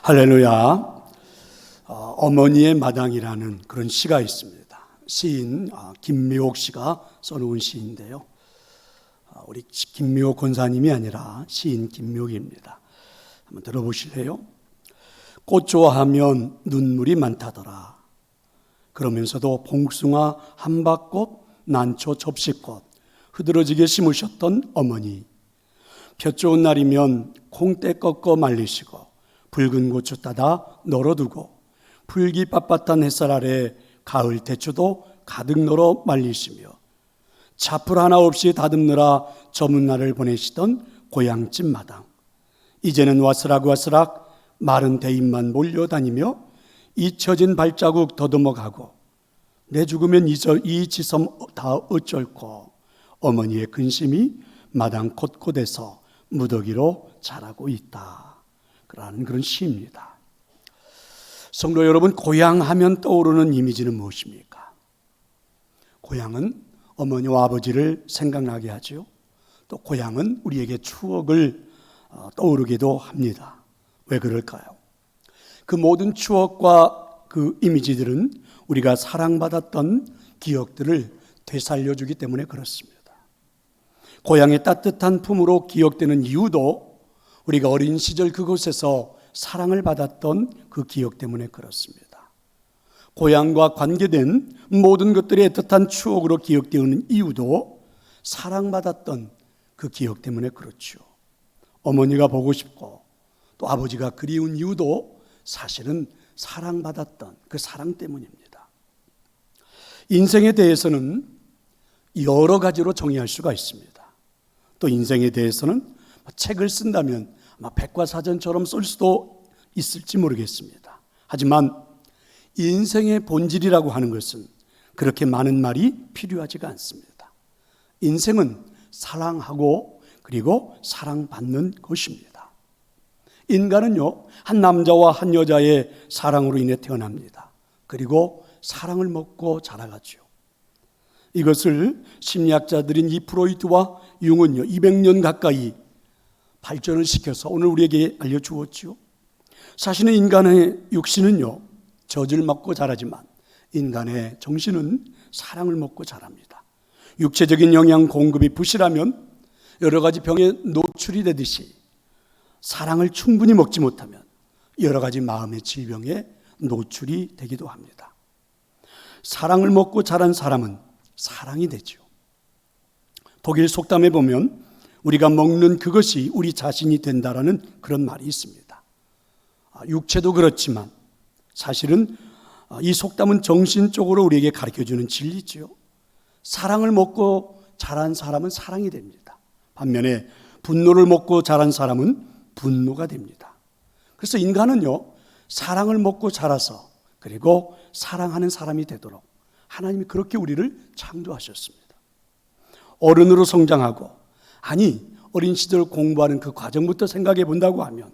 할렐루야. 어머니의 마당이라는 그런 시가 있습니다. 시인 김미옥 씨가 써놓은 시인데요. 우리 김미옥 권사님이 아니라 시인 김미옥입니다. 한번 들어보실래요? 꽃 좋아하면 눈물이 많다더라. 그러면서도 봉숭아, 함박꽃, 난초, 접시꽃 흐드러지게 심으셨던 어머니. 볕 좋은 날이면 콩대 꺾어 말리시고 붉은 고추 따다 널어두고 풀기 빳빳한 햇살 아래 가을 대추도 가득 널어 말리시며 차풀 하나 없이 다듬느라 저문 날을 보내시던 고향집 마당. 이제는 와스락와스락 마른 대잎만 몰려다니며 잊혀진 발자국 더듬어가고 내 죽으면 이 지섬 다 어쩔꼬. 어머니의 근심이 마당 곳곳에서 무더기로 자라고 있다. 라는 그런 시입니다. 성도 여러분, 고향 하면 떠오르는 이미지는 무엇입니까? 고향은 어머니와 아버지를 생각나게 하죠. 또 고향은 우리에게 추억을 떠오르기도 합니다. 왜 그럴까요? 그 모든 추억과 그 이미지들은 우리가 사랑받았던 기억들을 되살려주기 때문에 그렇습니다. 고향의 따뜻한 품으로 기억되는 이유도 우리가 어린 시절 그곳에서 사랑을 받았던 그 기억 때문에 그렇습니다. 고향과 관계된 모든 것들이 애틋한 추억으로 기억되는 이유도 사랑받았던 그 기억 때문에 그렇죠. 어머니가 보고 싶고 또 아버지가 그리운 이유도 사실은 사랑받았던 그 사랑 때문입니다. 인생에 대해서는 여러 가지로 정의할 수가 있습니다. 또 인생에 대해서는 책을 쓴다면 아마 백과사전처럼 쓸 수도 있을지 모르겠습니다. 하지만 인생의 본질이라고 하는 것은 그렇게 많은 말이 필요하지가 않습니다. 인생은 사랑하고 그리고 사랑받는 것입니다. 인간은요, 한 남자와 한 여자의 사랑으로 인해 태어납니다. 그리고 사랑을 먹고 자라가죠. 이것을 심리학자들인 이 프로이트와 융은요 200년 가까이 발전을 시켜서 오늘 우리에게 알려주었죠. 사실은 인간의 육신은요 젖을 먹고 자라지만 인간의 정신은 사랑을 먹고 자랍니다. 육체적인 영양 공급이 부실하면 여러 가지 병에 노출이 되듯이 사랑을 충분히 먹지 못하면 여러 가지 마음의 질병에 노출이 되기도 합니다. 사랑을 먹고 자란 사람은 사랑이 되죠. 독일 속담에 보면 우리가 먹는 그것이 우리 자신이 된다라는 그런 말이 있습니다. 육체도 그렇지만 사실은 이 속담은 정신적으로 우리에게 가르쳐주는 진리죠. 사랑을 먹고 자란 사람은 사랑이 됩니다. 반면에 분노를 먹고 자란 사람은 분노가 됩니다. 그래서 인간은요 사랑을 먹고 자라서 그리고 사랑하는 사람이 되도록 하나님이 그렇게 우리를 창조하셨습니다. 어른으로 성장하고 어린 시절 공부하는 그 과정부터 생각해 본다고 하면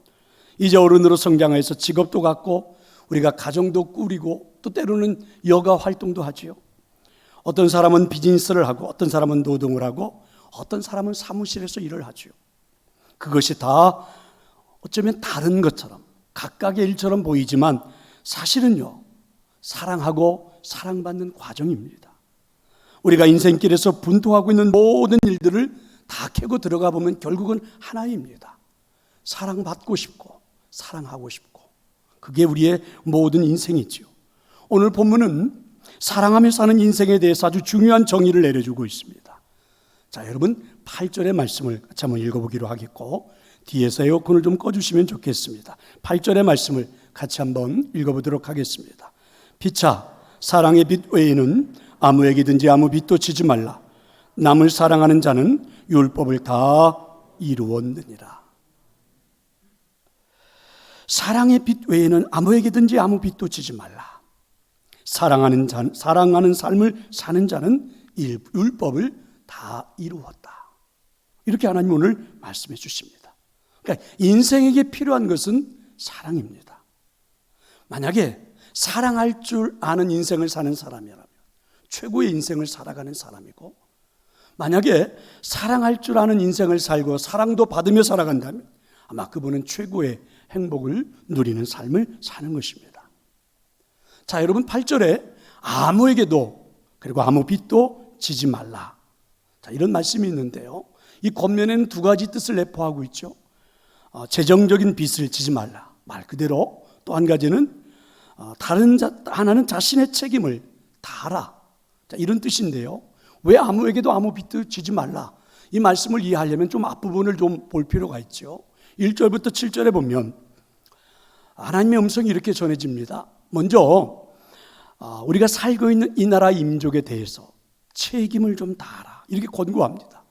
이제 어른으로 성장해서 직업도 갖고 우리가 가정도 꾸리고 또 때로는 여가 활동도 하지요. 어떤 사람은 비즈니스를 하고 어떤 사람은 노동을 하고 어떤 사람은 사무실에서 일을 하지요. 그것이 다 어쩌면 다른 것처럼 각각의 일처럼 보이지만 사실은요 사랑하고 사랑받는 과정입니다. 우리가 인생길에서 분투하고 있는 모든 일들을 다 캐고 들어가 보면 결국은 하나입니다. 사랑받고 싶고 사랑하고 싶고 그게 우리의 모든 인생이지요. 오늘 본문은 사랑하며 사는 인생에 대해서 아주 중요한 정의를 내려주고 있습니다. 자, 여러분 8절의 말씀을 같이 한번 읽어보기로 하겠고 뒤에서 에어컨을 좀 꺼주시면 좋겠습니다. 8절의 말씀을 같이 한번 읽어보도록 하겠습니다. 피차 사랑의 빛 외에는 아무에게든지 아무 빚도 지지 말라. 남을 사랑하는 자는 율법을 다 이루었느니라. 사랑의 빛 외에는 아무에게든지 아무 빚도 지지 말라. 사랑하는 삶을 사는 자는 율법을 다 이루었다. 이렇게 하나님 오늘 말씀해 주십니다. 그러니까 인생에게 필요한 것은 사랑입니다. 만약에 사랑할 줄 아는 인생을 사는 사람이라면 최고의 인생을 살아가는 사람이고, 만약에 사랑할 줄 아는 인생을 살고 사랑도 받으며 살아간다면 아마 그분은 최고의 행복을 누리는 삶을 사는 것입니다. 자, 여러분 8절에 아무에게도 그리고 아무 빚도 지지 말라. 자, 이런 말씀이 있는데요. 이 겉면에는 두 가지 뜻을 내포하고 있죠. 재정적인 빚을 지지 말라. 말 그대로 또 한 가지는 하나는 자신의 책임을 다하라. 자, 이런 뜻인데요. 왜 아무에게도 아무 빚도 지지 말라? 이 말씀을 이해하려면 좀 앞부분을 좀 볼 필요가 있죠. 1절부터 7절에 보면 하나님의 음성이 이렇게 전해집니다. 먼저 우리가 살고 있는 이 나라 민족에 대해서 책임을 좀 다하라. 이렇게 권고합니다.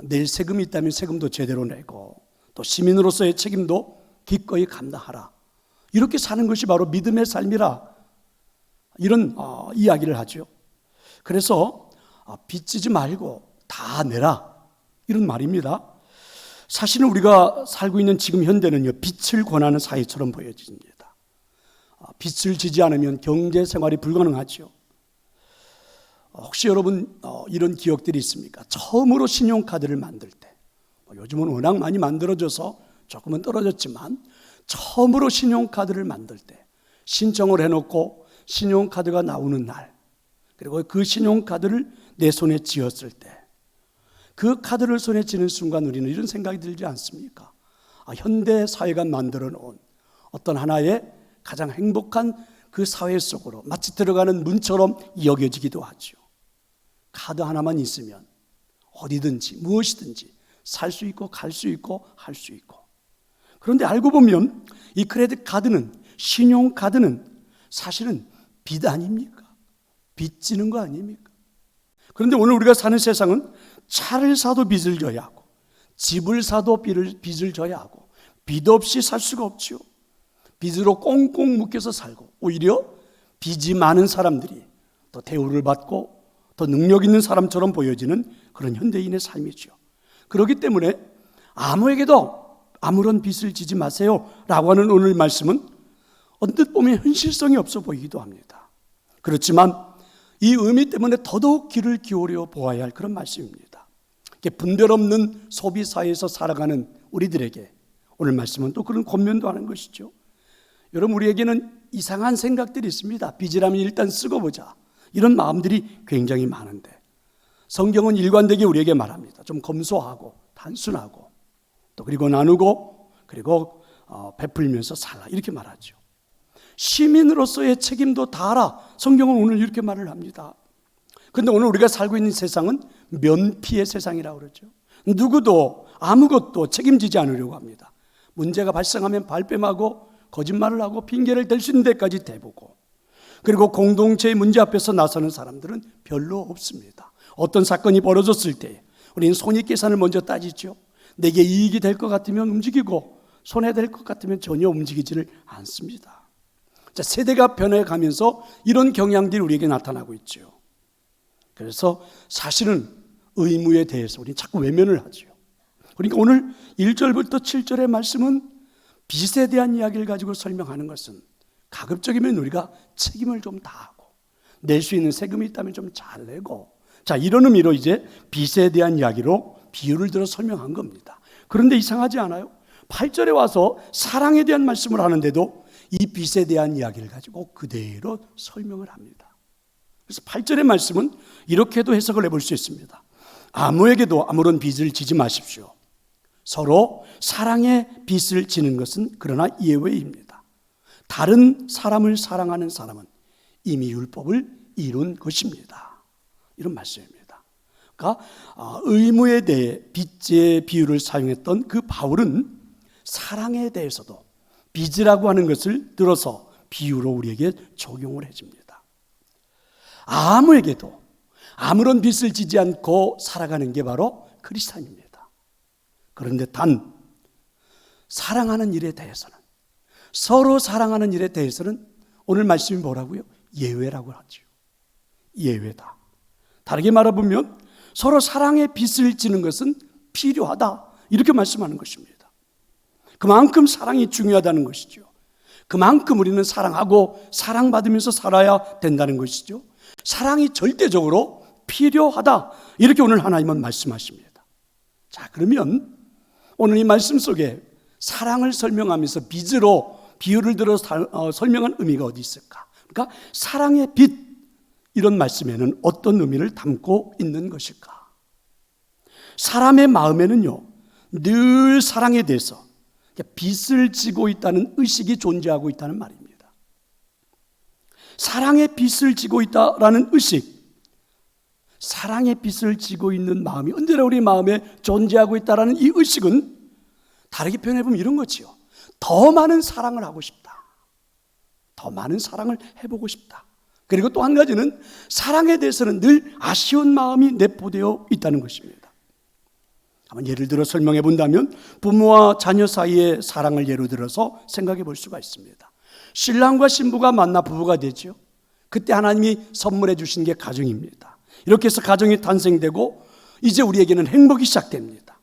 낼 세금이 있다면 세금도 제대로 내고 또 시민으로서의 책임도 기꺼이 감당하라. 이렇게 사는 것이 바로 믿음의 삶이라. 이런 이야기를 하죠. 그래서 빚지지 말고 다 내라. 이런 말입니다. 사실은 우리가 살고 있는 지금 현대는요, 빚을 권하는 사회처럼 보여집니다. 빚을 지지 않으면 경제 생활이 불가능하죠. 혹시 여러분 이런 기억들이 있습니까? 처음으로 신용카드를 만들 때, 요즘은 워낙 많이 만들어져서 조금은 떨어졌지만 처음으로 신용카드를 만들 때 신청을 해놓고 신용카드가 나오는 날, 그리고 그 신용카드를 내 손에 쥐었을 때, 그 카드를 손에 쥐는 순간 우리는 이런 생각이 들지 않습니까? 현대 사회가 만들어 놓은 어떤 하나의 가장 행복한 그 사회 속으로 마치 들어가는 문처럼 여겨지기도 하죠. 카드 하나만 있으면 어디든지 무엇이든지 살 수 있고 갈 수 있고 할 수 있고. 그런데 알고 보면 이 크레딧 카드는, 신용카드는 사실은 빚 아닙니까? 빚지는 거 아닙니까? 그런데 오늘 우리가 사는 세상은 차를 사도 빚을 져야 하고 집을 사도 빚을 져야 하고 빚 없이 살 수가 없죠. 빚으로 꽁꽁 묶여서 살고 오히려 빚이 많은 사람들이 더 대우를 받고 더 능력 있는 사람처럼 보여지는 그런 현대인의 삶이죠. 그렇기 때문에 아무에게도 아무런 빚을 지지 마세요 라고 하는 오늘 말씀은 언뜻 보면 현실성이 없어 보이기도 합니다. 그렇지만 이 의미 때문에 더더욱 귀를 기울여 보아야 할 그런 말씀입니다. 분별 없는 소비 사회에서 살아가는 우리들에게 오늘 말씀은 또 그런 권면도 하는 것이죠. 여러분, 우리에게는 이상한 생각들이 있습니다. 빚이라면 일단 쓰고 보자, 이런 마음들이 굉장히 많은데 성경은 일관되게 우리에게 말합니다. 좀 검소하고 단순하고 또 그리고 나누고 그리고 베풀면서 살라, 이렇게 말하죠. 시민으로서의 책임도 다하라. 성경은 오늘 이렇게 말을 합니다. 그런데 오늘 우리가 살고 있는 세상은 면피의 세상이라고 그러죠. 누구도 아무것도 책임지지 않으려고 합니다. 문제가 발생하면 발뺌하고 거짓말을 하고 핑계를 댈 수 있는 데까지 대보고, 그리고 공동체의 문제 앞에서 나서는 사람들은 별로 없습니다. 어떤 사건이 벌어졌을 때 우리는 손익계산을 먼저 따지죠. 내게 이익이 될 것 같으면 움직이고 손해될 것 같으면 전혀 움직이지를 않습니다. 자, 세대가 변해가면서 이런 경향들이 우리에게 나타나고 있죠. 그래서 사실은 의무에 대해서 우리는 자꾸 외면을 하죠. 그러니까 오늘 1절부터 7절의 말씀은 빚에 대한 이야기를 가지고 설명하는 것은 가급적이면 우리가 책임을 좀 다하고 낼 수 있는 세금이 있다면 좀 잘 내고, 자, 이런 의미로 이제 빚에 대한 이야기로 비유를 들어 설명한 겁니다. 그런데 이상하지 않아요? 8절에 와서 사랑에 대한 말씀을 하는데도 이 빚에 대한 이야기를 가지고 그대로 설명을 합니다. 그래서 8절의 말씀은 이렇게도 해석을 해볼 수 있습니다. 아무에게도 아무런 빚을 지지 마십시오. 서로 사랑의 빚을 지는 것은 그러나 예외입니다. 다른 사람을 사랑하는 사람은 이미 율법을 이룬 것입니다. 이런 말씀입니다. 그러니까 의무에 대해 빚의 비유를 사용했던 그 바울은 사랑에 대해서도 빚이라고 하는 것을 들어서 비유로 우리에게 적용을 해줍니다. 아무에게도 아무런 빚을 지지 않고 살아가는 게 바로 크리스찬입니다. 그런데 단 사랑하는 일에 대해서는, 서로 사랑하는 일에 대해서는 오늘 말씀이 뭐라고요? 예외라고 하죠. 예외다. 다르게 말해보면 서로 사랑의 빚을 지는 것은 필요하다, 이렇게 말씀하는 것입니다. 그만큼 사랑이 중요하다는 것이죠. 그만큼 우리는 사랑하고 사랑받으면서 살아야 된다는 것이죠. 사랑이 절대적으로 필요하다, 이렇게 오늘 하나님은 말씀하십니다. 자, 그러면 오늘 이 말씀 속에 사랑을 설명하면서 빚으로 비유를 들어서 설명한 의미가 어디 있을까? 그러니까 사랑의 빚, 이런 말씀에는 어떤 의미를 담고 있는 것일까? 사람의 마음에는요, 늘 사랑에 대해서 빚을 지고 있다는 의식이 존재하고 있다는 말입니다. 사랑의 빚을 지고 있다라는 의식, 사랑의 빚을 지고 있는 마음이 언제나 우리 마음에 존재하고 있다는 이 의식은 다르게 표현해보면 이런 거지요. 더 많은 사랑을 하고 싶다. 더 많은 사랑을 해보고 싶다. 그리고 또 한 가지는 사랑에 대해서는 늘 아쉬운 마음이 내포되어 있다는 것입니다. 한번 예를 들어 설명해 본다면 부모와 자녀 사이의 사랑을 예로 들어서 생각해 볼 수가 있습니다. 신랑과 신부가 만나 부부가 되죠. 그때 하나님이 선물해 주신 게 가정입니다. 이렇게 해서 가정이 탄생되고 이제 우리에게는 행복이 시작됩니다.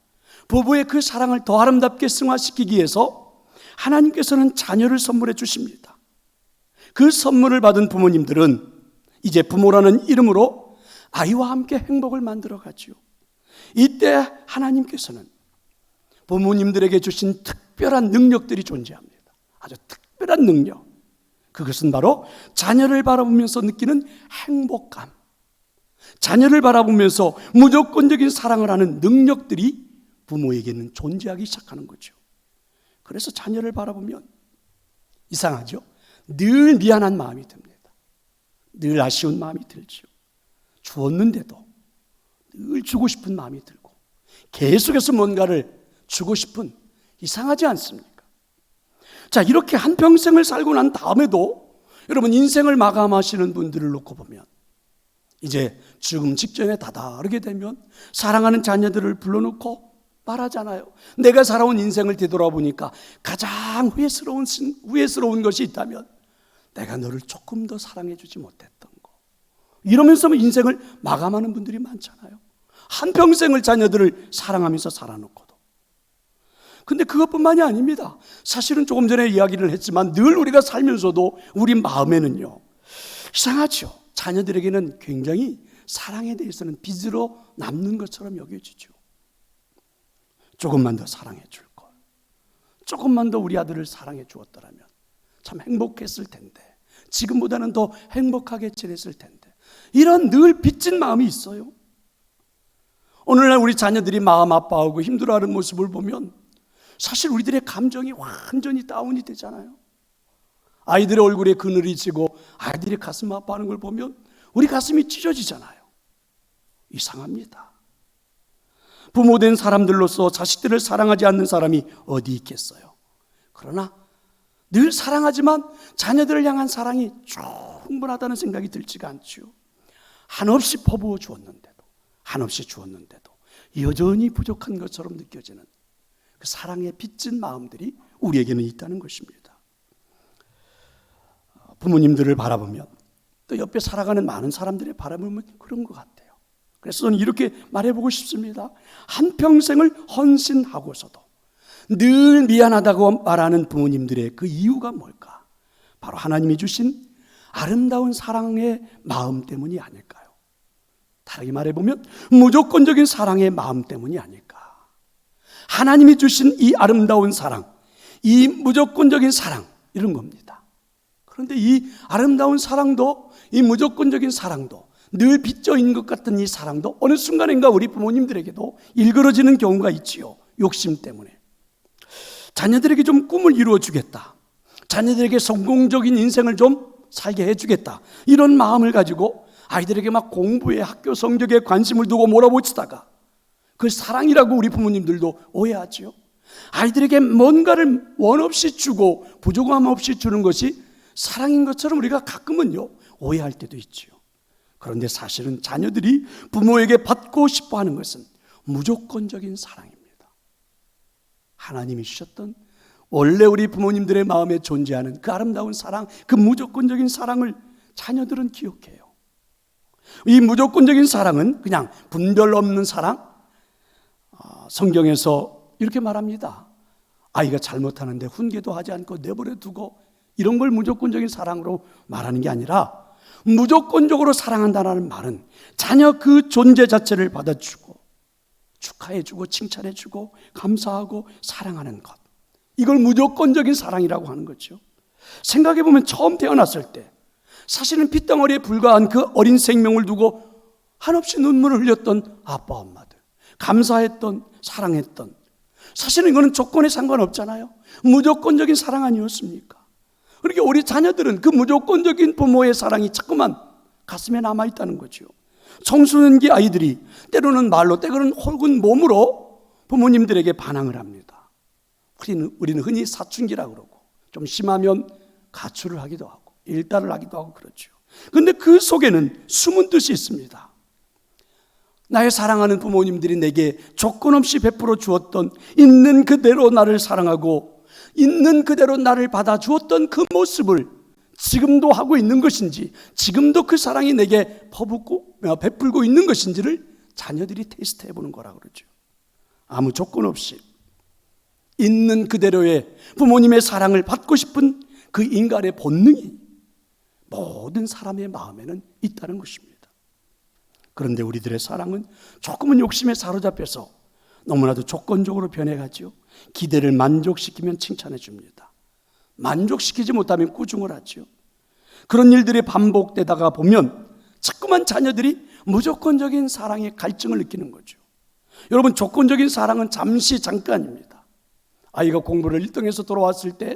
부부의 그 사랑을 더 아름답게 승화시키기 위해서 하나님께서는 자녀를 선물해 주십니다. 그 선물을 받은 부모님들은 이제 부모라는 이름으로 아이와 함께 행복을 만들어 가지요. 이때 하나님께서는 부모님들에게 주신 특별한 능력들이 존재합니다. 아주 특별한 능력. 그것은 바로 자녀를 바라보면서 느끼는 행복감, 자녀를 바라보면서 무조건적인 사랑을 하는 능력들이 부모에게는 존재하기 시작하는 거죠. 그래서 자녀를 바라보면 이상하죠? 늘 미안한 마음이 듭니다. 늘 아쉬운 마음이 들죠. 주었는데도 늘 주고 싶은 마음이 들고 계속해서 뭔가를 주고 싶은, 이상하지 않습니까? 자, 이렇게 한평생을 살고 난 다음에도 여러분 인생을 마감하시는 분들을 놓고 보면 이제 죽음 직전에 다다르게 되면 사랑하는 자녀들을 불러놓고 말하잖아요. 내가 살아온 인생을 되돌아보니까 가장 후회스러운 것이 있다면 내가 너를 조금 더 사랑해 주지 못했던 거. 이러면서 인생을 마감하는 분들이 많잖아요. 한평생을 자녀들을 사랑하면서 살아놓고도. 근데 그것뿐만이 아닙니다. 사실은 조금 전에 이야기를 했지만 늘 우리가 살면서도 우리 마음에는요, 이상하죠. 자녀들에게는 굉장히 사랑에 대해서는 빚으로 남는 것처럼 여겨지죠. 조금만 더 사랑해 줄 걸. 조금만 더 우리 아들을 사랑해 주었더라면 참 행복했을 텐데, 지금보다는 더 행복하게 지냈을 텐데, 이런 늘 빚진 마음이 있어요. 오늘날 우리 자녀들이 마음 아파하고 힘들어하는 모습을 보면 사실 우리들의 감정이 완전히 다운이 되잖아요. 아이들의 얼굴에 그늘이 지고 아이들이 가슴 아파하는 걸 보면 우리 가슴이 찢어지잖아요. 이상합니다. 부모된 사람들로서 자식들을 사랑하지 않는 사람이 어디 있겠어요. 그러나 늘 사랑하지만 자녀들을 향한 사랑이 충분하다는 생각이 들지가 않지요. 한없이 퍼부어 주었는데도, 한없이 주었는데도 여전히 부족한 것처럼 느껴지는 그 사랑의 빚진 마음들이 우리에게는 있다는 것입니다. 부모님들을 바라보면 또 옆에 살아가는 많은 사람들을 바라보면 그런 것 같아요. 그래서 저는 이렇게 말해보고 싶습니다. 한평생을 헌신하고서도 늘 미안하다고 말하는 부모님들의 그 이유가 뭘까? 바로 하나님이 주신 아름다운 사랑의 마음 때문이 아닐까요? 다르게 말해보면 무조건적인 사랑의 마음 때문이 아닐까? 하나님이 주신 이 아름다운 사랑, 이 무조건적인 사랑, 이런 겁니다. 그런데 이 아름다운 사랑도, 이 무조건적인 사랑도, 늘 빚져 있는 것 같은 이 사랑도 어느 순간인가 우리 부모님들에게도 일그러지는 경우가 있지요. 욕심 때문에. 자녀들에게 좀 꿈을 이루어 주겠다, 자녀들에게 성공적인 인생을 좀 살게 해주겠다, 이런 마음을 가지고 아이들에게 막 공부에, 학교 성적에 관심을 두고 몰아붙이다가 그 사랑이라고 우리 부모님들도 오해하지요. 아이들에게 뭔가를 원 없이 주고 부족함 없이 주는 것이 사랑인 것처럼 우리가 가끔은요 오해할 때도 있지요. 그런데 사실은 자녀들이 부모에게 받고 싶어 하는 것은 무조건적인 사랑입니다. 하나님이 주셨던 원래 우리 부모님들의 마음에 존재하는 그 아름다운 사랑, 그 무조건적인 사랑을 자녀들은 기억해요. 이 무조건적인 사랑은 그냥 분별 없는 사랑. 성경에서 이렇게 말합니다. 아이가 잘못하는데 훈계도 하지 않고 내버려 두고, 이런 걸 무조건적인 사랑으로 말하는 게 아니라 무조건적으로 사랑한다는 말은 자녀 그 존재 자체를 받아주고 축하해주고 칭찬해주고 감사하고 사랑하는 것, 이걸 무조건적인 사랑이라고 하는 거죠. 생각해보면 처음 태어났을 때 사실은 핏덩어리에 불과한 그 어린 생명을 두고 한없이 눈물을 흘렸던 아빠 엄마들, 감사했던, 사랑했던, 사실은 이거는 조건에 상관없잖아요. 무조건적인 사랑 아니었습니까? 그렇게 우리 자녀들은 그 무조건적인 부모의 사랑이 자꾸만 가슴에 남아있다는 거죠. 청소년기 아이들이 때로는 말로, 때로는 혹은 몸으로 부모님들에게 반항을 합니다. 우리는 흔히 사춘기라고 그러고, 좀 심하면 가출을 하기도 하고 일달을 하기도 하고 그렇죠. 그런데 그 속에는 숨은 뜻이 있습니다. 나의 사랑하는 부모님들이 내게 조건 없이 베풀어 주었던, 있는 그대로 나를 사랑하고 있는 그대로 나를 받아주었던 그 모습을 지금도 하고 있는 것인지, 지금도 그 사랑이 내게 베풀고 있는 것인지를 자녀들이 테스트해 보는 거라고 그러죠. 아무 조건 없이 있는 그대로의 부모님의 사랑을 받고 싶은 그 인간의 본능이 모든 사람의 마음에는 있다는 것입니다. 그런데 우리들의 사랑은 조금은 욕심에 사로잡혀서 너무나도 조건적으로 변해가죠. 기대를 만족시키면 칭찬해 줍니다. 만족시키지 못하면 꾸중을 하죠. 그런 일들이 반복되다가 보면 자꾸만 자녀들이 무조건적인 사랑의 갈증을 느끼는 거죠. 여러분, 조건적인 사랑은 잠깐입니다. 아이가 공부를 1등해서 돌아왔을 때,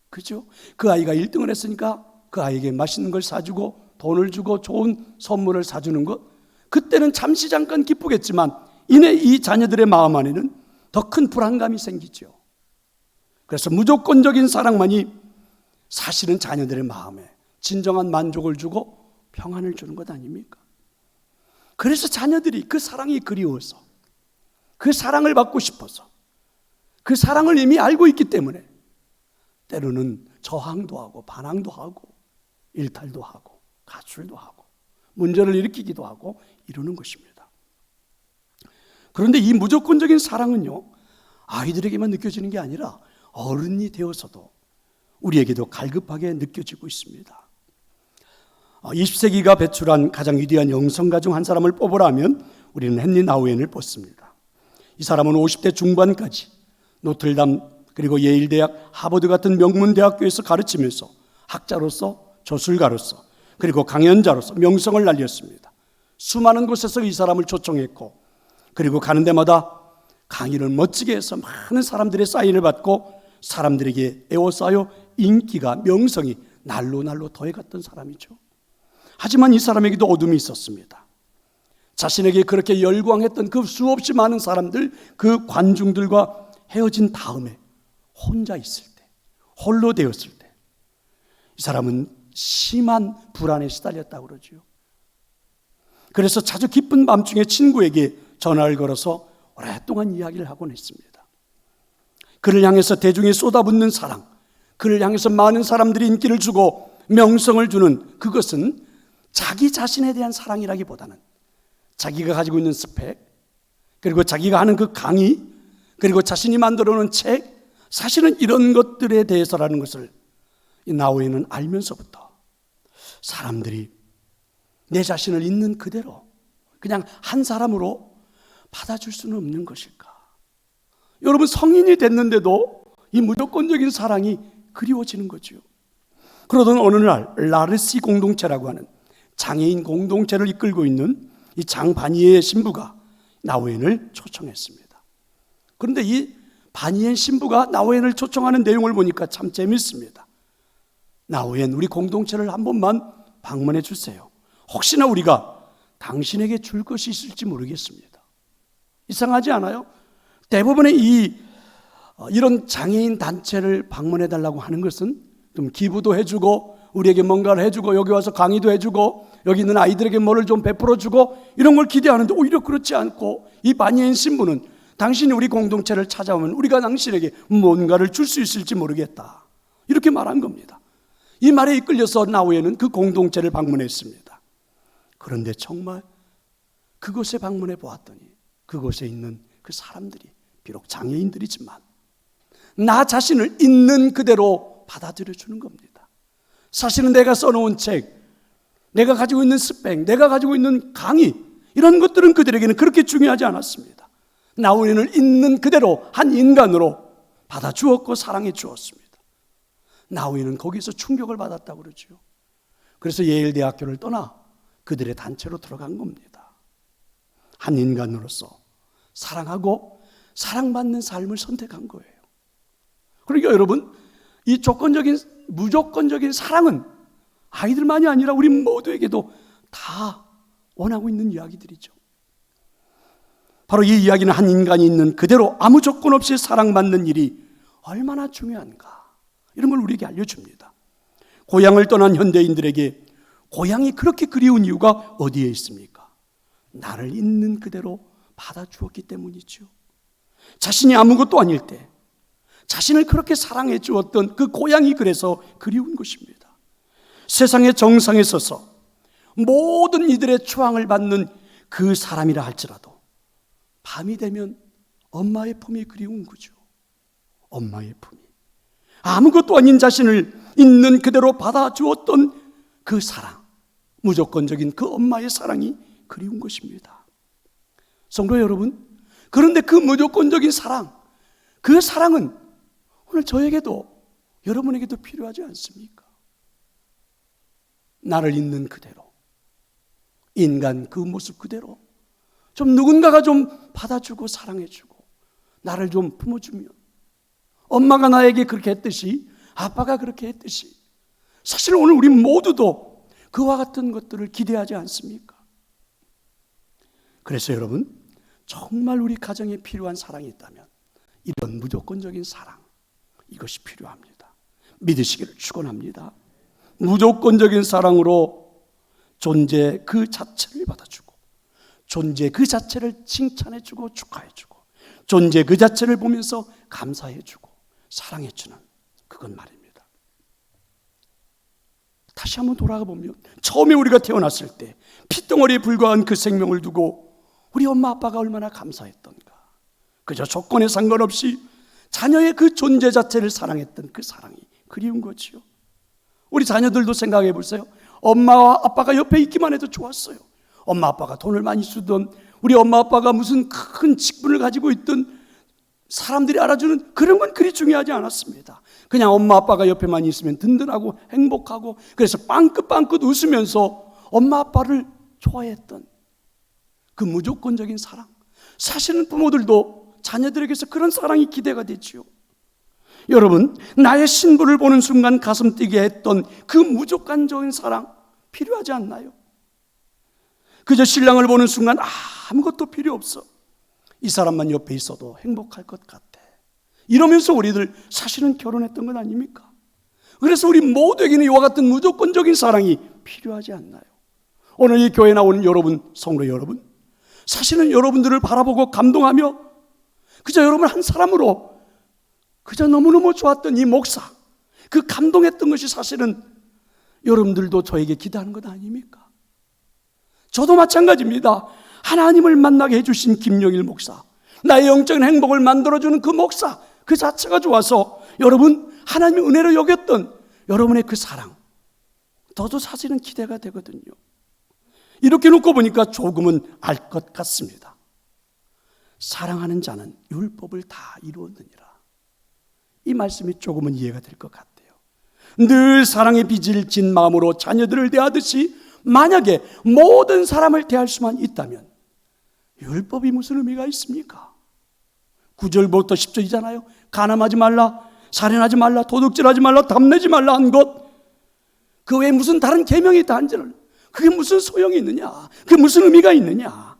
그죠? 그 아이가 1등을 했으니까 그 아이에게 맛있는 걸 사주고 돈을 주고 좋은 선물을 사주는 것, 그때는 잠깐 기쁘겠지만 이내 이 자녀들의 마음 안에는 더 큰 불안감이 생기죠. 그래서 무조건적인 사랑만이 사실은 자녀들의 마음에 진정한 만족을 주고 평안을 주는 것 아닙니까? 그래서 자녀들이 그 사랑이 그리워서, 그 사랑을 받고 싶어서, 그 사랑을 이미 알고 있기 때문에 때로는 저항도 하고 반항도 하고 일탈도 하고 가출도 하고 문제를 일으키기도 하고 이러는 것입니다. 그런데 이 무조건적인 사랑은요, 아이들에게만 느껴지는 게 아니라 어른이 되어서도 우리에게도 갈급하게 느껴지고 있습니다. 20세기가 배출한 가장 위대한 영성가 중 한 사람을 뽑으라면 우리는 헨리 나우엔을 뽑습니다. 이 사람은 50대 중반까지 노틀담 그리고 예일대학, 하버드 같은 명문 대학교에서 가르치면서 학자로서, 저술가로서, 그리고 강연자로서 명성을 날렸습니다. 수많은 곳에서 이 사람을 초청했고, 그리고 가는 데마다 강의를 멋지게 해서 많은 사람들의 사인을 받고 사람들에게 에워싸여 인기가, 명성이 날로 더해갔던 사람이죠. 하지만 이 사람에게도 어둠이 있었습니다. 자신에게 그렇게 열광했던 그 수없이 많은 사람들, 그 관중들과 헤어진 다음에 혼자 있을 때, 홀로 되었을 때 이 사람은 심한 불안에 시달렸다고 그러죠. 그래서 자주 기쁜 밤중에 친구에게 전화를 걸어서 오랫동안 이야기를 하곤 했습니다. 그를 향해서 대중이 쏟아붓는 사랑, 그를 향해서 많은 사람들이 인기를 주고 명성을 주는 그것은 자기 자신에 대한 사랑이라기보다는 자기가 가지고 있는 스펙, 그리고 자기가 하는 그 강의, 그리고 자신이 만들어 놓은 책, 사실은 이런 것들에 대해서라는 것을 이 나우엔은 알면서부터 사람들이 내 자신을 있는 그대로 그냥 한 사람으로 받아줄 수는 없는 것일까? 여러분, 성인이 됐는데도 이 무조건적인 사랑이 그리워지는 거죠. 그러던 어느 날 라르시 공동체라고 하는 장애인 공동체를 이끌고 있는 이 장바니에 신부가 나우엔을 초청했습니다. 그런데 이 바니엔 신부가 나우엔을 초청하는 내용을 보니까 참 재밌습니다. 나우엔, 우리 공동체를 한 번만 방문해 주세요. 혹시나 우리가 당신에게 줄 것이 있을지 모르겠습니다. 이상하지 않아요? 대부분의 이런 장애인 단체를 방문해 달라고 하는 것은 좀 기부도 해주고 우리에게 뭔가를 해주고 여기 와서 강의도 해주고 여기 있는 아이들에게 뭐를 좀 베풀어주고 이런 걸 기대하는데, 오히려 그렇지 않고 이 바니엔 신부는 당신이 우리 공동체를 찾아오면 우리가 당신에게 뭔가를 줄 수 있을지 모르겠다, 이렇게 말한 겁니다. 이 말에 이끌려서 나우엔은 그 공동체를 방문했습니다. 그런데 정말 그곳에 방문해 보았더니 그곳에 있는 그 사람들이 비록 장애인들이지만 나 자신을 있는 그대로 받아들여 주는 겁니다. 사실은 내가 써놓은 책, 내가 가지고 있는 스펙, 내가 가지고 있는 강의, 이런 것들은 그들에게는 그렇게 중요하지 않았습니다. 나우미는 있는 그대로 한 인간으로 받아주었고 사랑해 주었습니다. 나우미는 거기서 충격을 받았다고 그러죠. 그래서 예일대학교를 떠나 그들의 단체로 들어간 겁니다. 한 인간으로서 사랑하고 사랑받는 삶을 선택한 거예요. 그러니까 여러분, 이 무조건적인 사랑은 아이들만이 아니라 우리 모두에게도 다 원하고 있는 이야기들이죠. 바로 이 이야기는 한 인간이 있는 그대로 아무 조건 없이 사랑받는 일이 얼마나 중요한가, 이런 걸 우리에게 알려줍니다. 고향을 떠난 현대인들에게 고향이 그렇게 그리운 이유가 어디에 있습니까? 나를 있는 그대로 받아주었기 때문이죠. 자신이 아무것도 아닐 때 자신을 그렇게 사랑해 주었던 그 고향이 그래서 그리운 것입니다. 세상의 정상에 서서 모든 이들의 추앙을 받는 그 사람이라 할지라도 밤이 되면 엄마의 품이 그리운 거죠. 엄마의 품이, 아무것도 아닌 자신을 있는 그대로 받아주었던 그 사랑, 무조건적인 그 엄마의 사랑이 그리운 것입니다. 성도 여러분, 그런데 그 무조건적인 사랑, 그 사랑은 오늘 저에게도 여러분에게도 필요하지 않습니까? 나를 있는 그대로, 인간 그 모습 그대로 좀 누군가가 좀 받아주고 사랑해주고 나를 좀 품어주면, 엄마가 나에게 그렇게 했듯이, 아빠가 그렇게 했듯이, 사실 오늘 우리 모두도 그와 같은 것들을 기대하지 않습니까? 그래서 여러분, 정말 우리 가정에 필요한 사랑이 있다면 이런 무조건적인 사랑, 이것이 필요합니다. 믿으시기를 축원합니다. 무조건적인 사랑으로 존재 그 자체를 받아주고, 존재 그 자체를 칭찬해주고 축하해주고, 존재 그 자체를 보면서 감사해주고 사랑해주는, 그건 말입니다. 다시 한번 돌아가 보면 처음에 우리가 태어났을 때 핏덩어리에 불과한 그 생명을 두고 우리 엄마 아빠가 얼마나 감사했던가. 그저 조건에 상관없이 자녀의 그 존재 자체를 사랑했던 그 사랑이 그리운 거지요. 우리 자녀들도 생각해 보세요. 엄마와 아빠가 옆에 있기만 해도 좋았어요. 엄마 아빠가 돈을 많이 쓰던, 우리 엄마 아빠가 무슨 큰 직분을 가지고 있던, 사람들이 알아주는 그런 건 그리 중요하지 않았습니다. 그냥 엄마 아빠가 옆에만 있으면 든든하고 행복하고, 그래서 빵긋빵긋 웃으면서 엄마 아빠를 좋아했던 그 무조건적인 사랑. 사실은 부모들도 자녀들에게서 그런 사랑이 기대가 되지요. 여러분, 나의 신부를 보는 순간 가슴 뛰게 했던 그 무조건적인 사랑 필요하지 않나요? 그저 신랑을 보는 순간 아무것도 필요 없어, 이 사람만 옆에 있어도 행복할 것 같아, 이러면서 우리들 사실은 결혼했던 건 아닙니까? 그래서 우리 모두에게는 이와 같은 무조건적인 사랑이 필요하지 않나요? 오늘 이 교회에 나오는 여러분, 성도 여러분, 사실은 여러분들을 바라보고 감동하며 그저 여러분 한 사람으로 그저 너무너무 좋았던 이 목사, 그 감동했던 것이 사실은 여러분들도 저에게 기대하는 것 아닙니까? 저도 마찬가지입니다. 하나님을 만나게 해주신 김영일 목사, 나의 영적인 행복을 만들어주는 그 목사 그 자체가 좋아서 여러분 하나님의 은혜로 여겼던 여러분의 그 사랑, 저도 사실은 기대가 되거든요. 이렇게 놓고 보니까 조금은 알 것 같습니다. 사랑하는 자는 율법을 다 이루었느니라. 이 말씀이 조금은 이해가 될 것 같아요. 늘 사랑의 빚을 진 마음으로 자녀들을 대하듯이 만약에 모든 사람을 대할 수만 있다면 율법이 무슨 의미가 있습니까? 9절부터 10절이잖아요. 간음하지 말라, 살인하지 말라, 도둑질하지 말라, 담내지 말라 한 것, 그 외에 무슨 다른 계명이 있다 한들 그게 무슨 소용이 있느냐, 그게 무슨 의미가 있느냐.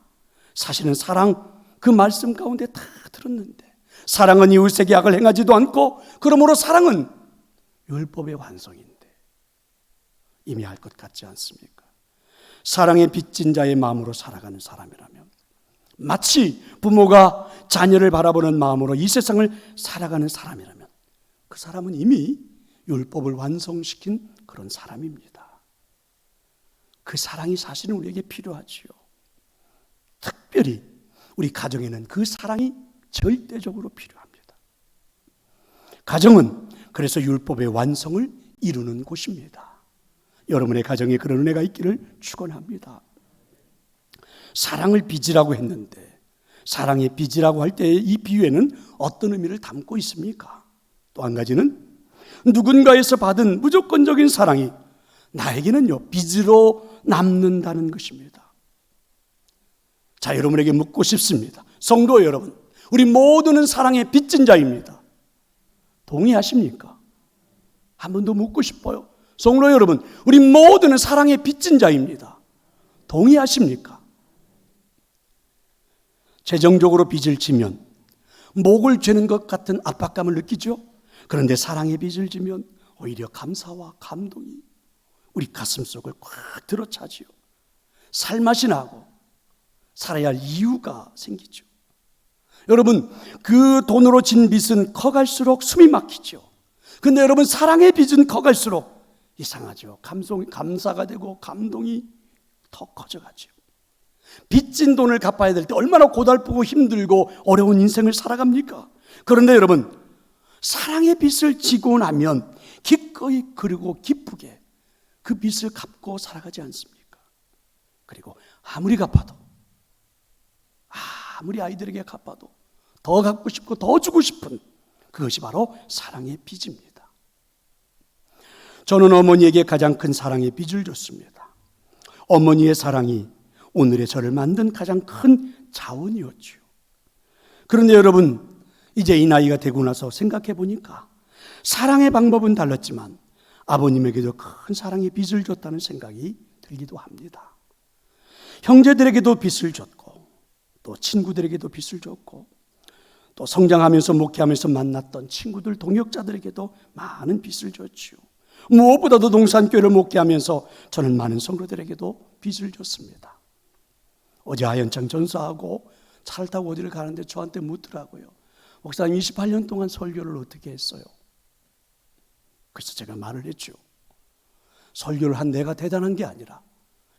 사실은 사랑 그 말씀 가운데 다 들었는데, 사랑은 이웃에게 악을 행하지도 않고 그러므로 사랑은 율법의 완성인데 이미 알 것 같지 않습니까? 사랑에 빚진 자의 마음으로 살아가는 사람이라면, 마치 부모가 자녀를 바라보는 마음으로 이 세상을 살아가는 사람이라면 그 사람은 이미 율법을 완성시킨 그런 사람입니다. 그 사랑이 사실은 우리에게 필요하지요. 특별히 우리 가정에는 그 사랑이 절대적으로 필요합니다. 가정은 그래서 율법의 완성을 이루는 곳입니다. 여러분의 가정에 그런 은혜가 있기를 축원합니다. 사랑을 빚이라고 했는데 사랑의 빚이라고 할 때 이 비유에는 어떤 의미를 담고 있습니까? 또 한 가지는 누군가에서 받은 무조건적인 사랑이 나에게는요 빚으로 남는다는 것입니다. 자, 여러분에게 묻고 싶습니다. 성도 여러분, 우리 모두는 사랑의 빚진 자입니다. 동의하십니까? 한 번 더 묻고 싶어요. 성도 여러분, 우리 모두는 사랑의 빚진 자입니다. 동의하십니까? 재정적으로 빚을 지면 목을 죄는 것 같은 압박감을 느끼죠. 그런데 사랑의 빚을 지면 오히려 감사와 감동이 우리 가슴속을 꽉 들어차지요. 살맛이 나고 살아야 할 이유가 생기죠. 여러분, 그 돈으로 진 빚은 커갈수록 숨이 막히죠. 근데 여러분, 사랑의 빚은 커갈수록 이상하죠. 감사가 되고 감동이 더 커져가죠. 빚진 돈을 갚아야 될 때 얼마나 고달프고 힘들고 어려운 인생을 살아갑니까? 그런데 여러분, 사랑의 빚을 지고 나면 기꺼이 그리고 기쁘게 그 빚을 갚고 살아가지 않습니까? 그리고 아무리 갚아도, 아무리 아이들에게 갚아도 더 갚고 싶고 더 주고 싶은 그것이 바로 사랑의 빚입니다. 저는 어머니에게 가장 큰 사랑의 빚을 줬습니다. 어머니의 사랑이 오늘의 저를 만든 가장 큰 자원이었죠. 그런데 여러분, 이제 이 나이가 되고 나서 생각해 보니까 사랑의 방법은 달랐지만 아버님에게도 큰 사랑의 빚을 줬다는 생각이 들기도 합니다. 형제들에게도 빚을 줬고 또 친구들에게도 빚을 줬고 또 성장하면서 목회하면서 만났던 친구들, 동역자들에게도 많은 빚을 줬죠. 무엇보다도 동산교회를 목회하면서 저는 많은 성도들에게도 빚을 줬습니다. 어제 하연창 전사하고 차를 타고 어디를 가는데 저한테 묻더라고요. 목사님, 28년 동안 설교를 어떻게 했어요? 그래서 제가 말을 했죠. 설교를 한 내가 대단한 게 아니라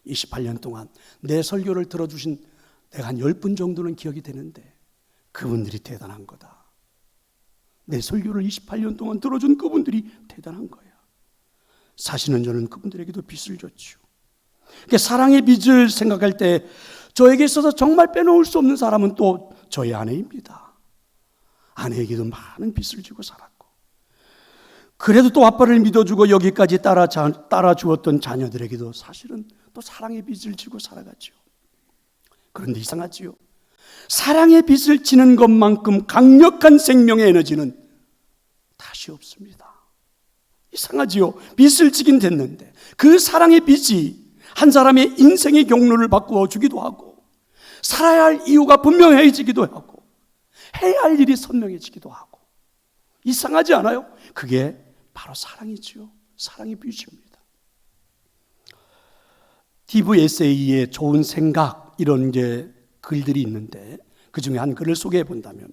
28년 동안 내 설교를 들어주신 내가 한 10분 정도는 기억이 되는데 그분들이 대단한 거다. 내 설교를 28년 동안 들어준 그분들이 대단한 거야. 사실은 저는 그분들에게도 빚을 줬죠. 그러니까 사랑의 빚을 생각할 때 저에게 있어서 정말 빼놓을 수 없는 사람은 또 저희 아내입니다. 아내에게도 많은 빚을 지고 살았고, 그래도 또 아빠를 믿어주고 여기까지 따라주었던 자녀들에게도 사실은 또 사랑의 빚을 지고 살아갔죠. 그런데 이상하지요. 사랑의 빚을 지는 것만큼 강력한 생명의 에너지는 다시 없습니다. 이상하지요. 빚을 지긴 됐는데 그 사랑의 빚이 한 사람의 인생의 경로를 바꾸어 주기도 하고 살아야 할 이유가 분명해지기도 하고 해야 할 일이 선명해지기도 하고, 이상하지 않아요? 그게 바로 사랑이지요. 사랑의 빚입니다. TVSA의 좋은 생각, 이런 글들이 있는데 그 중에 한 글을 소개해 본다면,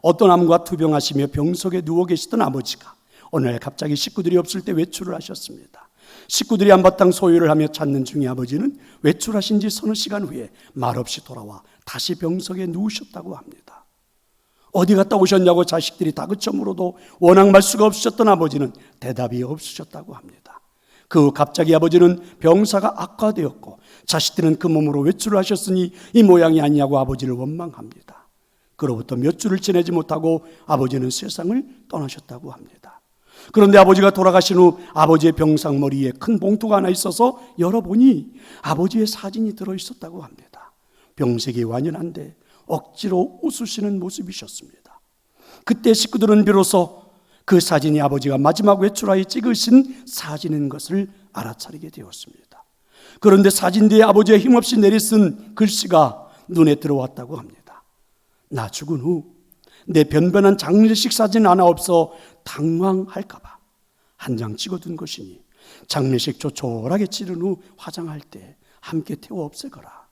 어떤 암과 투병하시며 병석에 누워 계시던 아버지가 어느 날 갑자기 식구들이 없을 때 외출을 하셨습니다. 식구들이 한바탕 소요를 하며 찾는 중에 아버지는 외출하신 지 서너 시간 후에 말없이 돌아와 다시 병석에 누우셨다고 합니다. 어디 갔다 오셨냐고 자식들이 다그쳐 물어도 워낙 말수가 없으셨던 아버지는 대답이 없으셨다고 합니다. 그 후 갑자기 아버지는 병사가 악화되었고 자식들은 그 몸으로 외출을 하셨으니 이 모양이 아니냐고 아버지를 원망합니다. 그로부터 몇 주를 지내지 못하고 아버지는 세상을 떠나셨다고 합니다. 그런데 아버지가 돌아가신 후 아버지의 병상 머리에 큰 봉투가 하나 있어서 열어보니 아버지의 사진이 들어있었다고 합니다. 병색이 완연한데 억지로 웃으시는 모습이셨습니다. 그때 식구들은 비로소 그 사진이 아버지가 마지막 외출하에 찍으신 사진인 것을 알아차리게 되었습니다. 그런데 사진 뒤에 아버지의 힘없이 내리쓴 글씨가 눈에 들어왔다고 합니다. 나 죽은 후 내 변변한 장례식 사진 하나 없어 당황할까봐 한 장 찍어둔 것이니 장례식 조촐하게 치른 후 화장할 때 함께 태워 없애거라.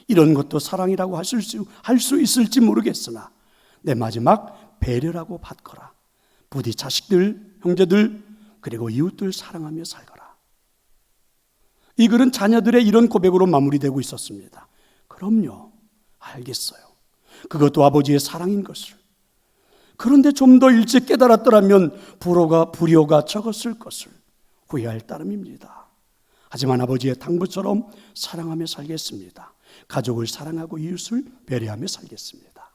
이런 것도 사랑이라고 할 수 있을지 모르겠으나 내 마지막 배려라고 받거라. 부디 자식들, 형제들, 그리고 이웃들 사랑하며 살거라. 이 글은 자녀들의 이런 고백으로 마무리되고 있었습니다. 그럼요, 알겠어요. 그것도 아버지의 사랑인 것을. 그런데 좀 더 일찍 깨달았더라면 불효가 적었을 것을 후회할 따름입니다. 하지만 아버지의 당부처럼 사랑하며 살겠습니다. 가족을 사랑하고 이웃을 배려하며 살겠습니다.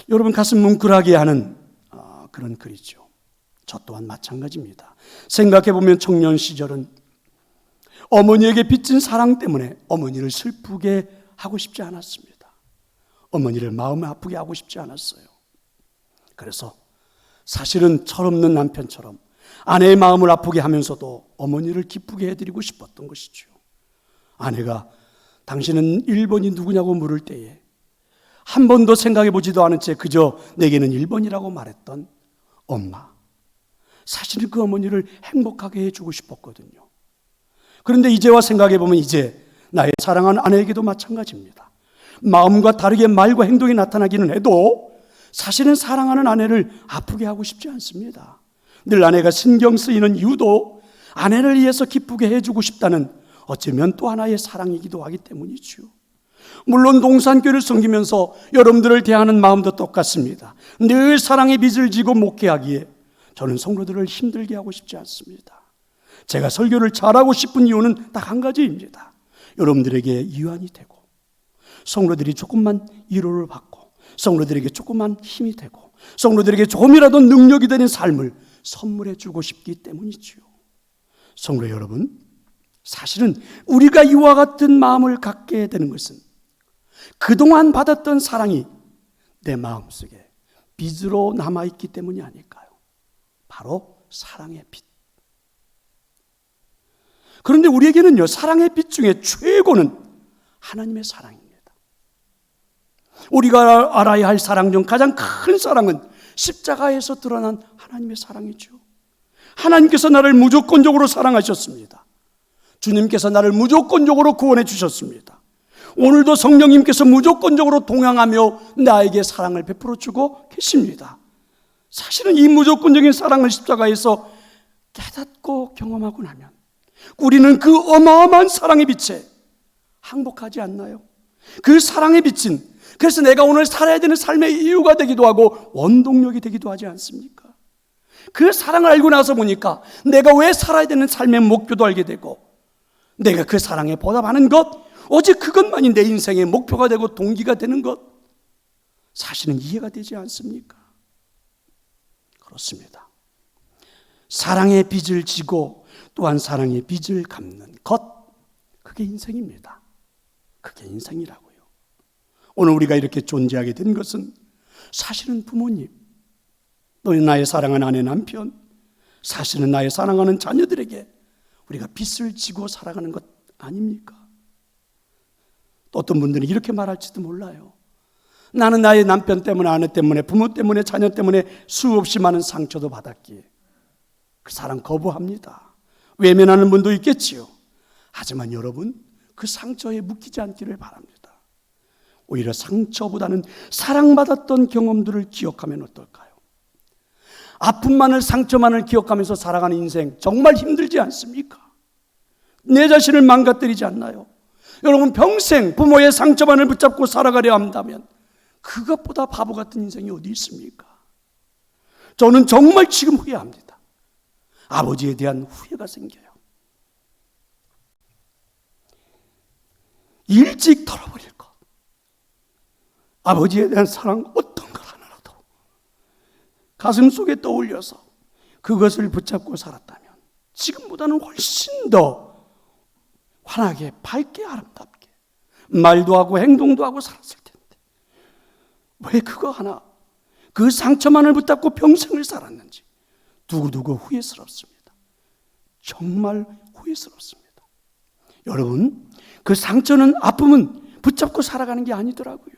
여러분 가슴 뭉클하게 하는 그런 글이죠. 저 또한 마찬가지입니다. 생각해보면 청년 시절은 어머니에게 빚진 사랑 때문에 어머니를 슬프게 하고 싶지 않았습니다. 어머니를 마음에 아프게 하고 싶지 않았어요. 그래서 사실은 철없는 남편처럼 아내의 마음을 아프게 하면서도 어머니를 기쁘게 해드리고 싶었던 것이죠. 아내가 당신은 1번이 누구냐고 물을 때에 한 번도 생각해 보지도 않은 채 그저 내게는 1번이라고 말했던 엄마. 사실은 그 어머니를 행복하게 해주고 싶었거든요. 그런데 이제와 생각해 보면 이제 나의 사랑하는 아내에게도 마찬가지입니다. 마음과 다르게 말과 행동이 나타나기는 해도 사실은 사랑하는 아내를 아프게 하고 싶지 않습니다. 늘 아내가 신경 쓰이는 이유도 아내를 위해서 기쁘게 해주고 싶다는 어쩌면 또 하나의 사랑이기도 하기 때문이죠. 물론 동산교회를 섬기면서 여러분들을 대하는 마음도 똑같습니다. 늘 사랑의 빚을 지고 목회하기에 저는 성도들을 힘들게 하고 싶지 않습니다. 제가 설교를 잘하고 싶은 이유는 딱 한 가지입니다. 여러분들에게 유안이 되고 성도들이 조금만 위로를 받고 성도들에게 조금만 힘이 되고 성도들에게 조금이라도 능력이 되는 삶을 선물해 주고 싶기 때문이죠. 성도 여러분, 사실은 우리가 이와 같은 마음을 갖게 되는 것은 그동안 받았던 사랑이 내 마음속에 빚으로 남아있기 때문이 아닐까요? 바로 사랑의 빚. 그런데 우리에게는요, 사랑의 빚 중에 최고는 하나님의 사랑입니다. 우리가 알아야 할 사랑 중 가장 큰 사랑은 십자가에서 드러난 하나님의 사랑이죠. 하나님께서 나를 무조건적으로 사랑하셨습니다. 주님께서 나를 무조건적으로 구원해 주셨습니다. 오늘도 성령님께서 무조건적으로 동행하며 나에게 사랑을 베풀어 주고 계십니다. 사실은 이 무조건적인 사랑을 십자가에서 깨닫고 경험하고 나면 우리는 그 어마어마한 사랑의 빛에 항복하지 않나요? 그 사랑의 빛은 그래서 내가 오늘 살아야 되는 삶의 이유가 되기도 하고 원동력이 되기도 하지 않습니까? 그 사랑을 알고 나서 보니까 내가 왜 살아야 되는 삶의 목표도 알게 되고 내가 그 사랑에 보답하는 것, 오직 그것만이 내 인생의 목표가 되고 동기가 되는 것, 사실은 이해가 되지 않습니까? 그렇습니다. 사랑의 빚을 지고 또한 사랑의 빚을 갚는 것, 그게 인생입니다. 그게 인생이라고요. 오늘 우리가 이렇게 존재하게 된 것은 사실은 부모님, 또 나의 사랑하는 아내, 남편, 사실은 나의 사랑하는 자녀들에게 우리가 빚을 지고 살아가는 것 아닙니까? 또 어떤 분들은 이렇게 말할지도 몰라요. 나는 나의 남편 때문에, 아내 때문에, 부모 때문에, 자녀 때문에 수없이 많은 상처도 받았기에 그 사랑 거부합니다. 외면하는 분도 있겠지요. 하지만 여러분, 그 상처에 묶이지 않기를 바랍니다. 오히려 상처보다는 사랑받았던 경험들을 기억하면 어떨까요? 아픔만을, 상처만을 기억하면서 살아가는 인생 정말 힘들지 않습니까? 내 자신을 망가뜨리지 않나요? 여러분, 평생 부모의 상처만을 붙잡고 살아가려 한다면 그것보다 바보 같은 인생이 어디 있습니까? 저는 정말 지금 후회합니다. 아버지에 대한 후회가 생겨요. 일찍 털어버릴 것. 아버지에 대한 사랑 어떤 걸 하나라도 가슴 속에 떠올려서 그것을 붙잡고 살았다면 지금보다는 훨씬 더 환하게, 밝게, 아름답게 말도 하고 행동도 하고 살았을 텐데 왜 그거 하나, 그 상처만을 붙잡고 평생을 살았는지 두고두고 후회스럽습니다. 정말 후회스럽습니다. 여러분, 그 상처는, 아픔은 붙잡고 살아가는 게 아니더라고요.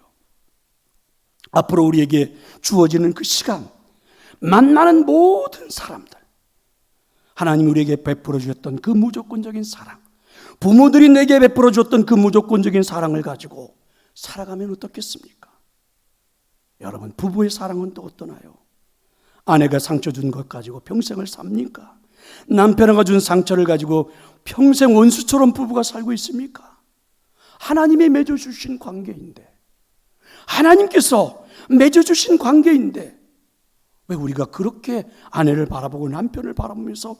앞으로 우리에게 주어지는 그 시간, 만나는 모든 사람들, 하나님 우리에게 베풀어 주셨던 그 무조건적인 사랑, 부모들이 내게 베풀어 주었던 그 무조건적인 사랑을 가지고 살아가면 어떻겠습니까? 여러분, 부부의 사랑은 또 어떠나요? 아내가 상처 준 것 가지고 평생을 삽니까? 남편아가 준 상처를 가지고 평생 원수처럼 부부가 살고 있습니까? 하나님이 맺어주신 관계인데, 하나님께서 맺어주신 관계인데 왜 우리가 그렇게 아내를 바라보고 남편을 바라보면서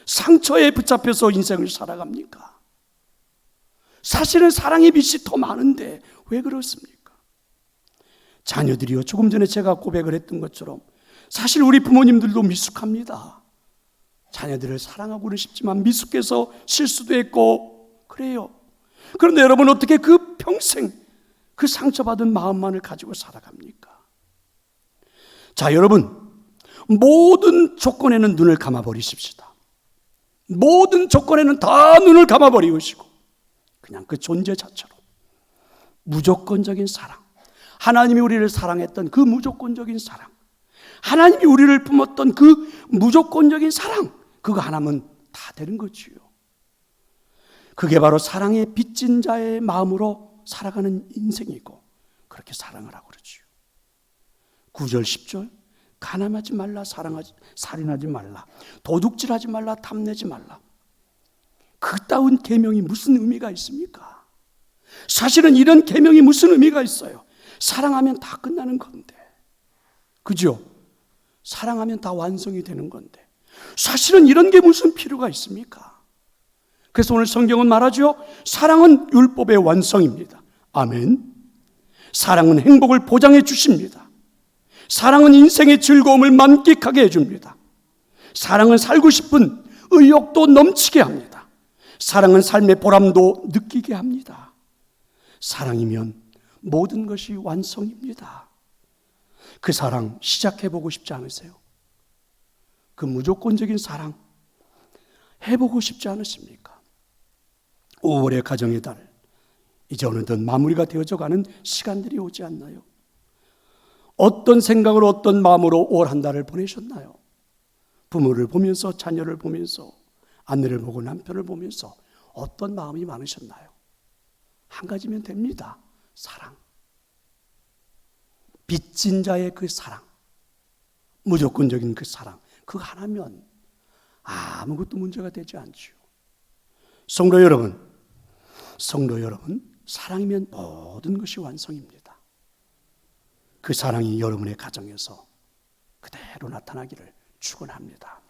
상처에 붙잡혀서 인생을 살아갑니까? 사실은 사랑의 빛이 더 많은데 왜 그렇습니까? 자녀들이요, 조금 전에 제가 고백을 했던 것처럼 사실 우리 부모님들도 미숙합니다. 자녀들을 사랑하고는 싶지만 미숙해서 실수도 했고 그래요. 그런데 여러분, 어떻게 그 평생 그 상처받은 마음만을 가지고 살아갑니까? 자, 여러분, 모든 조건에는 눈을 감아버리십시다. 모든 조건에는 다 눈을 감아버리시고 그냥 그 존재 자체로 무조건적인 사랑, 하나님이 우리를 사랑했던 그 무조건적인 사랑, 하나님이 우리를 품었던 그 무조건적인 사랑, 그거 하나면 다 되는 거지요. 그게 바로 사랑에 빚진 자의 마음으로 살아가는 인생이고, 그렇게 사랑을 하고 그러지요. 9절 10절 가늠하지 말라, 살인하지 말라, 도둑질하지 말라, 탐내지 말라. 그따운 계명이 무슨 의미가 있습니까? 사실은 이런 계명이 무슨 의미가 있어요? 사랑하면 다 끝나는 건데, 그죠? 사랑하면 다 완성이 되는 건데 사실은 이런 게 무슨 필요가 있습니까? 그래서 오늘 성경은 말하죠. 사랑은 율법의 완성입니다. 아멘. 사랑은 행복을 보장해 주십니다. 사랑은 인생의 즐거움을 만끽하게 해줍니다. 사랑은 살고 싶은 의욕도 넘치게 합니다. 사랑은 삶의 보람도 느끼게 합니다. 사랑이면 모든 것이 완성입니다. 그 사랑 시작해보고 싶지 않으세요? 그 무조건적인 사랑 해보고 싶지 않으십니까? 5월의 가정의 달, 이제 어느덧 마무리가 되어져가는 시간들이 오지 않나요? 어떤 생각으로, 어떤 마음으로 5월 한 달을 보내셨나요? 부모를 보면서, 자녀를 보면서, 아내를 보고 남편을 보면서 어떤 마음이 많으셨나요? 한 가지면 됩니다. 사랑. 빚진 자의 그 사랑, 무조건적인 그 사랑, 그거 하나면 아무것도 문제가 되지 않죠. 성도 여러분, 사랑이면 모든 것이 완성입니다. 그 사랑이 여러분의 가정에서 그대로 나타나기를 축원합니다.